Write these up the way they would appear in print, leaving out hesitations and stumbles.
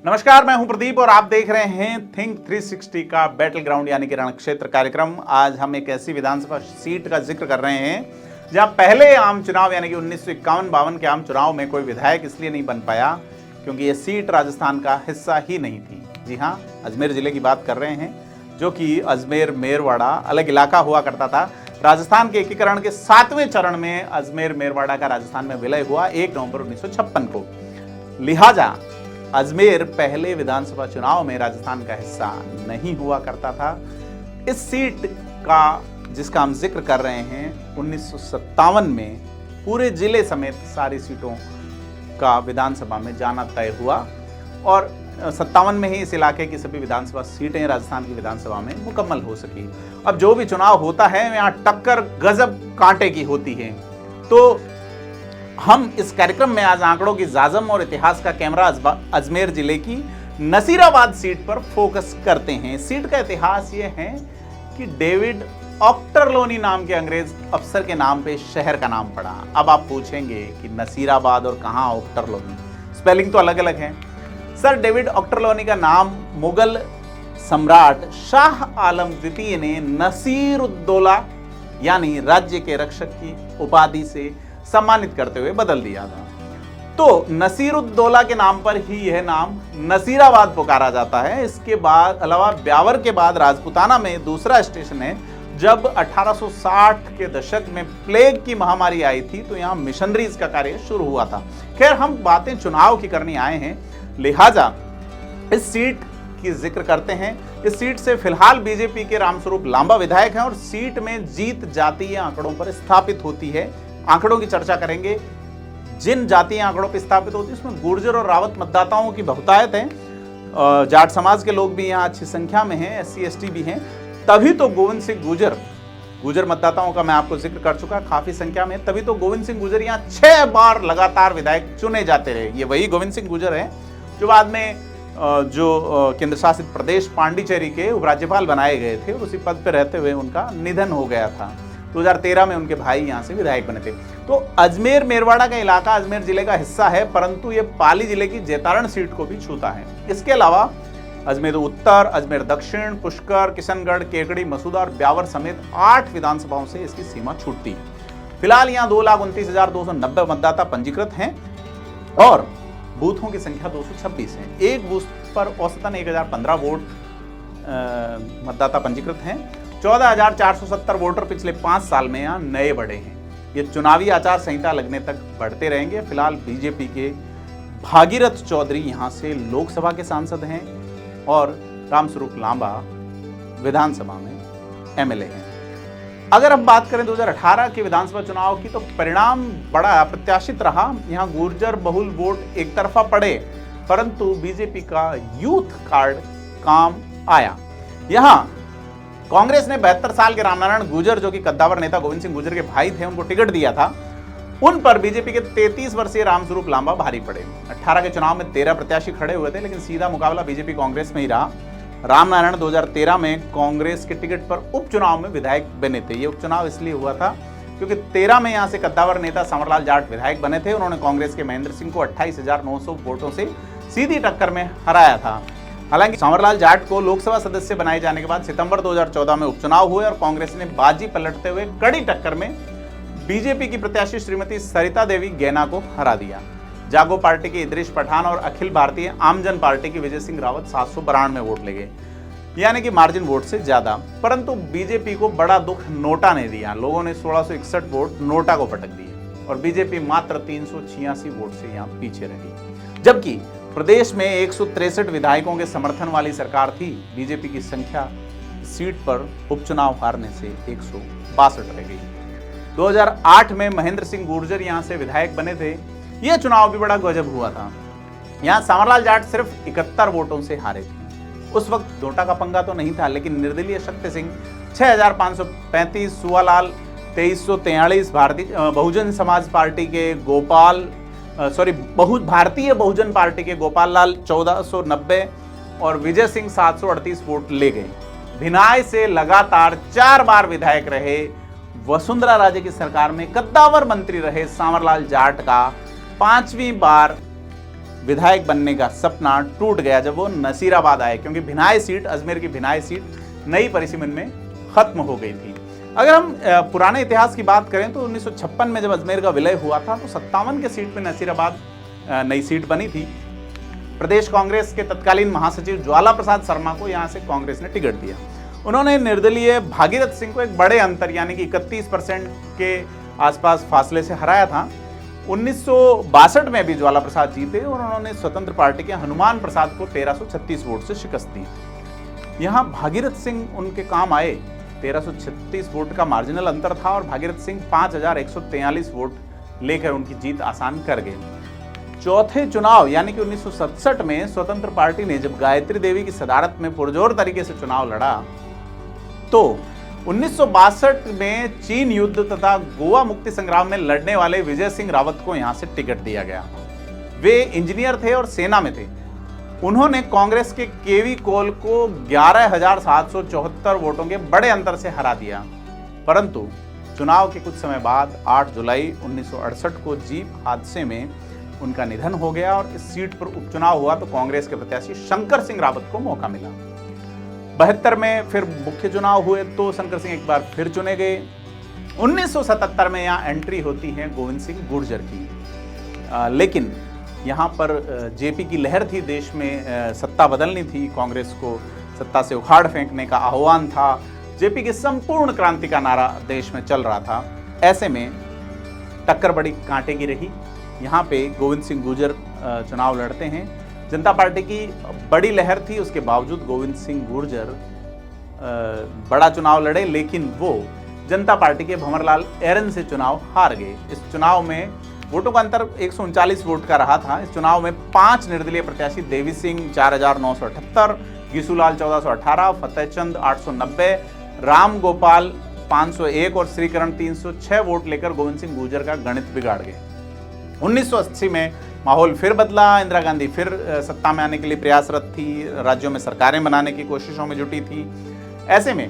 नमस्कार, मैं हूं प्रदीप और आप देख रहे हैं थिंक 360 का बैटल ग्राउंड यानी कि रण क्षेत्र कार्यक्रम। आज हम एक ऐसी विधानसभा सीट का जिक्र कर रहे हैं जहां पहले आम चुनाव यानी कि 1951-52 के आम चुनाव में कोई विधायक इसलिए नहीं बन पाया क्योंकि ये सीट राजस्थान का हिस्सा ही नहीं थी। जी हाँ, अजमेर जिले की बात कर रहे हैं, जो कि अजमेर मेरवाड़ा अलग इलाका हुआ करता था। राजस्थान के एकीकरण के 7वें चरण में अजमेर मेरवाड़ा का राजस्थान में विलय हुआ 1 नवंबर 1956 को। लिहाजा अजमेर पहले विधानसभा चुनाव में राजस्थान का हिस्सा नहीं हुआ करता था। इस सीट का जिसका हम जिक्र कर रहे हैं 1957 में पूरे जिले समेत सारी सीटों का विधानसभा में जाना तय हुआ और 57 में ही इस इलाके की सभी विधानसभा सीटें राजस्थान की विधानसभा में मुकम्मल हो सकी। अब जो भी चुनाव होता है यहाँ टक्कर गजब कांटे की होती है। तो हम इस कार्यक्रम में आज आंकड़ों की जाजम और इतिहास का कैमरा अजमेर जिले की नसीराबाद सीट पर फोकस करते हैं। सीट का इतिहास ये है कि डेविड ऑक्टरलोनी नाम के अंग्रेज अफसर के नाम पे शहर का नाम पड़ा। अब आप पूछेंगे कि नसीराबाद और कहाँ ऑक्टरलोनी, स्पेलिंग तो अलग अलग है। सर, डेविड ऑक्टरलोनी का नाम मुगल सम्राट शाह आलम द्वितीय ने नसीरुद्दौला यानी राज्य के रक्षक की उपाधि से सम्मानित करते हुए बदल दिया था। तो नसीरुद्दौला के नाम पर ही यह नाम नसीराबाद पुकारा जाता है। इसके बाद अलावा ब्यावर के बाद राजपुताना में दूसरा स्टेशन है। जब 1860 के दशक में प्लेग की महामारी आई थी तो यहाँ मिशनरीज का कार्य शुरू हुआ था। खैर, हम बातें चुनाव की करनी आए हैं, लिहाजा इस सीट की जिक्र करते हैं। इस सीट से फिलहाल बीजेपी के रामस्वरूप लांबा विधायक हैं और सीट में जीत जातीय आंकड़ों पर स्थापित होती है। आंकड़ों की चर्चा करेंगे। जिन जातीय आंकड़ों पर स्थापित होती है उसमें गुर्जर और रावत मतदाताओं की बहुतायत है। जाट समाज के लोग भी यहाँ अच्छी संख्या में हैं, SC ST भी हैं। तभी तो गोविंद सिंह गुर्जर मतदाताओं का मैं आपको जिक्र कर चुका, काफी संख्या में। तभी तो गोविंद सिंह गुर्जर यहाँ 6 बार लगातार विधायक चुने जाते रहे। ये वही गोविंद सिंह गुर्जर है जो बाद में केंद्र शासित प्रदेश पांडिचेरी के उपराज्यपाल बनाए गए थे और उसी पद पर रहते हुए उनका निधन हो गया था। 2013 में उनके भाई यहां से विधायक बने थे। तो अजमेर मेरवाड़ा का इलाका अजमेर जिले का हिस्सा है, परंतु यह पाली जिले की जेतारण सीट को भी छूता है। इसके अलावा अजमेर उत्तर, अजमेर दक्षिण, पुष्कर, किशनगढ़, केकड़ी, मसूदा और ब्यावर समेत 8 विधानसभाओं से इसकी सीमा छूटती है। फिलहाल यहाँ 2,29,290 मतदाता पंजीकृत हैं और बूथों की संख्या 226 है। एक बूथ पर औसतन 1015 वोट मतदाता पंजीकृत हैं। 14,470 वोटर पिछले 5 साल में यहाँ नए बढ़े हैं। ये चुनावी आचार संहिता लगने तक बढ़ते रहेंगे। फिलहाल बीजेपी के भागीरथ चौधरी यहाँ से लोकसभा के सांसद हैं और रामस्वरूप लांबा विधानसभा में MLA हैं। अगर अब बात करें 2018 के विधानसभा चुनाव की तो परिणाम बड़ा अप्रत्याशित रहा। यहाँ गुर्जर बहुल वोट एक तरफा पड़े, परंतु बीजेपी का यूथ कार्ड काम आया। यहाँ कांग्रेस ने 72 साल के रामनारायण गुर्जर, जो कि कद्दावर नेता गोविंद सिंह गुर्जर के भाई थे, उनको टिकट दिया था। उन पर बीजेपी के 33 वर्षीय रामस्वरूप लांबा भारी पड़े। 18 के चुनाव में 13 प्रत्याशी खड़े हुए थे, लेकिन सीधा मुकाबला बीजेपी कांग्रेस में ही रहा। रामनारायण 2013 में कांग्रेस के टिकट पर उपचुनाव में विधायक बने थे। ये उपचुनाव इसलिए हुआ था क्योंकि 13 में यहां से कद्दावर नेता समरलाल जाट विधायक बने थे। उन्होंने कांग्रेस के महेंद्र सिंह को 28,900 वोटों से सीधी टक्कर में हराया था। हालांकि समरलाल जाट को लोकसभा सदस्य बनाए जाने के बाद सितंबर 2014 में उपचुनाव हुए और कांग्रेस ने बाजी पलटते हुए कड़ी टक्कर में बीजेपी की प्रत्याशी श्रीमती सरिता देवी गैना को हरा दिया। जागो पार्टी के इद्रिश पठान और अखिल भारतीय आमजन पार्टी की विजय सिंह रावत 792 वोट ले गए, यानी कि मार्जिन वोट से ज्यादा। परंतु बीजेपी को बड़ा दुख नोटा ने दिया। लोगों ने 1661 वोट नोटा को पटक दिए और बीजेपी मात्र 386 वोट से यहाँ पीछे रही। जबकि प्रदेश में 163 विधायकों के समर्थन वाली सरकार थी। बीजेपी की संख्या सीट पर उपचुनाव हारने से 162 रह गई। 2008 में महेंद्र सिंह गुर्जर यहां से विधायक बने थे। यह चुनाव भी बड़ा गजब हुआ था। यहां समरलाल जाट सिर्फ 71 वोटों से हारे थे। उस वक्त नोटा का पंगा तो नहीं था, लेकिन निर्दलीय शक्ति सिंह 6,535, सुवालाल 2343, बहुजन समाज पार्टी के भारतीय बहुजन पार्टी के गोपाल लाल 1490 और विजय सिंह 738 वोट ले गए। भिनाई से लगातार 4 बार विधायक रहे। वसुंधरा राजे की सरकार में कद्दावर मंत्री रहे सांवरलाल जाट का 5वीं बार विधायक बनने का सपना टूट गया जब वो नसीराबाद आए, क्योंकि भिनाई सीट, अजमेर की भिनाई सीट नई परिसीमन में खत्म हो गई थी। अगर हम पुराने इतिहास की बात करें तो 1956 में जब अजमेर का विलय हुआ था तो 57 के सीट पे नसीराबाद नई सीट बनी थी। प्रदेश कांग्रेस के तत्कालीन महासचिव ज्वाला प्रसाद शर्मा को यहां से कांग्रेस ने टिकट दिया। उन्होंने निर्दलीय भागीरथ सिंह को एक बड़े अंतर यानी कि 31% के आसपास फासले से हराया था। 1962 में भी ज्वाला प्रसाद जीते और उन्होंने स्वतंत्र पार्टी के हनुमान प्रसाद को 1336 वोट से शिकस्त दी। यहां भागीरथ सिंह उनके काम आए। 1336 वोट का मार्जिनल अंतर था और भागीरथ सिंह 5143 वोट लेकर उनकी जीत आसान कर गए। चौथे चुनाव यानी कि 1967 में स्वतंत्र पार्टी ने जब गायत्री देवी की सदारत में पुरजोर तरीके से चुनाव लड़ा तो 1962 में चीन युद्ध तथा गोवा मुक्ति संग्राम में लड़ने वाले विजय सिंह रावत को यहां से टिकट दिया गया। वे इंजीनियर थे और सेना में थे। उन्होंने कांग्रेस के केवी कोल को 11,774 वोटों के बड़े अंतर से हरा दिया। परंतु चुनाव के कुछ समय बाद 8 जुलाई 1968 को जीप हादसे में उनका निधन हो गया और इस सीट पर उपचुनाव हुआ तो कांग्रेस के प्रत्याशी शंकर सिंह रावत को मौका मिला। 72 में फिर मुख्य चुनाव हुए तो शंकर सिंह एक बार फिर चुने गए। 1977 में यहाँ एंट्री होती है गोविंद सिंह गुर्जर की, लेकिन यहाँ पर जेपी की लहर थी, देश में सत्ता बदलनी थी, कांग्रेस को सत्ता से उखाड़ फेंकने का आह्वान था, जेपी की संपूर्ण क्रांति का नारा देश में चल रहा था। ऐसे में टक्कर बड़ी कांटे की रही। यहाँ पे गोविंद सिंह गुर्जर चुनाव लड़ते हैं। जनता पार्टी की बड़ी लहर थी, उसके बावजूद गोविंद सिंह गुर्जर बड़ा चुनाव लड़े, लेकिन वो जनता पार्टी के भंवरलाल एरन से चुनाव हार गए। इस चुनाव में वोटों का अंतर 139 वोट का रहा था। इस चुनाव में 5 निर्दलीय प्रत्याशी देवी सिंह 4,978, गीसूलाल 1,418, फतेहचंद 890, राम गोपाल 501 और श्रीकरण 306 वोट लेकर गोविंद सिंह गुर्जर का गणित बिगाड़ गए। 1980 में माहौल फिर बदला। इंदिरा गांधी फिर सत्ता में आने के लिए प्रयासरत थी, राज्यों में सरकारें बनाने की कोशिशों में जुटी थी। ऐसे में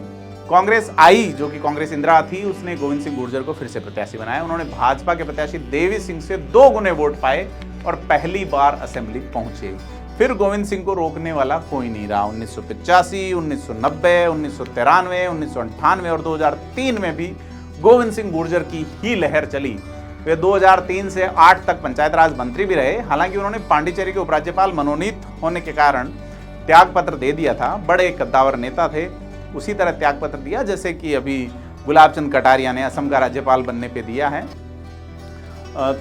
कांग्रेस आई, जो कि कांग्रेस इंदिरा थी, उसने गोविंद सिंह गुर्जर को फिर से प्रत्याशी बनाया। उन्होंने भाजपा के प्रत्याशी देवी सिंह से 2 गुने वोट पाए और पहली बार असेंबली पहुंचे। फिर गोविंद सिंह को रोकने वाला कोई नहीं रहा। 1985, 1990, 1993, 1998 और 2003 में भी गोविंद सिंह गुर्जर की ही लहर चली। वे 2003 से 8 तक पंचायत राज मंत्री भी रहे। हालांकि उन्होंने पांडिचेरी के उपराज्यपाल मनोनीत होने के कारण त्यागपत्र दे दिया था। बड़े कद्दावर नेता थे, उसी तरह त्यागपत्र दिया जैसे कि अभी गुलाब चंद कटारिया ने असम का राज्यपाल बनने पे दिया है।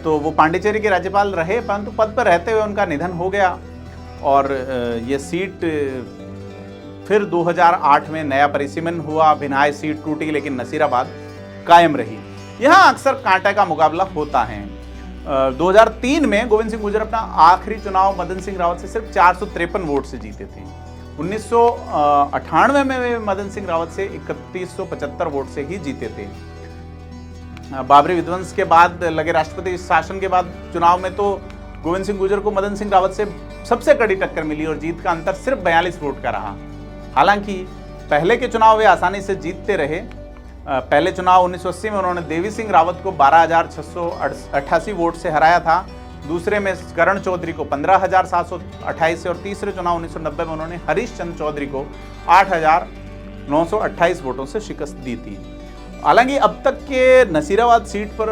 तो वो पांडिचेरी के राज्यपाल रहे, परंतु पद पर रहते हुए उनका निधन हो गया और ये सीट फिर 2008 में नया परिसीमन हुआ। भिनाई सीट टूटी लेकिन नसीराबाद कायम रही। यहाँ अक्सर कांटे का मुकाबला होता है। 2003 में गोविंद सिंह गुर्जर अपना आखिरी चुनाव मदन सिंह रावत से सिर्फ 453 वोट से जीते थे। 1998 में वे मदन सिंह रावत से 3175 वोट से ही जीते थे। बाबरी विध्वंस के बाद लगे राष्ट्रपति शासन के बाद चुनाव में तो गोविंद सिंह गुर्जर को मदन सिंह रावत से सबसे कड़ी टक्कर मिली और जीत का अंतर सिर्फ 42 वोट का रहा। हालांकि पहले के चुनाव वे आसानी से जीतते रहे। पहले चुनाव 1980 में उन्होंने देवी सिंह रावत को 12,688 वोट से हराया था। दूसरे में करण चौधरी को 15,728 से और तीसरे चुनाव 1990 में उन्होंने हरीश चंद्र चौधरी को 8,928 वोटों से शिकस्त दी थी। हालांकि अब तक के नसीराबाद सीट पर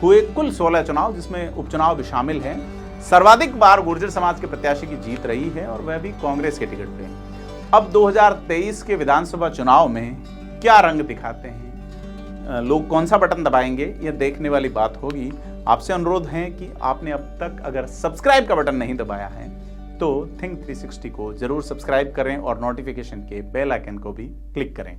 हुए कुल 16 चुनाव, जिसमें उपचुनाव भी शामिल हैं, सर्वाधिक बार गुर्जर समाज के प्रत्याशी की जीत रही है और वह भी कांग्रेस के टिकट पे। अब 2023 के विधानसभा चुनाव में क्या रंग दिखाते हैं, लोग कौन सा बटन दबाएंगे, यह देखने वाली बात होगी। आपसे अनुरोध है कि आपने अब तक अगर सब्सक्राइब का बटन नहीं दबाया है तो थिंक 360 को जरूर सब्सक्राइब करें और नोटिफिकेशन के बेल आइकन को भी क्लिक करें।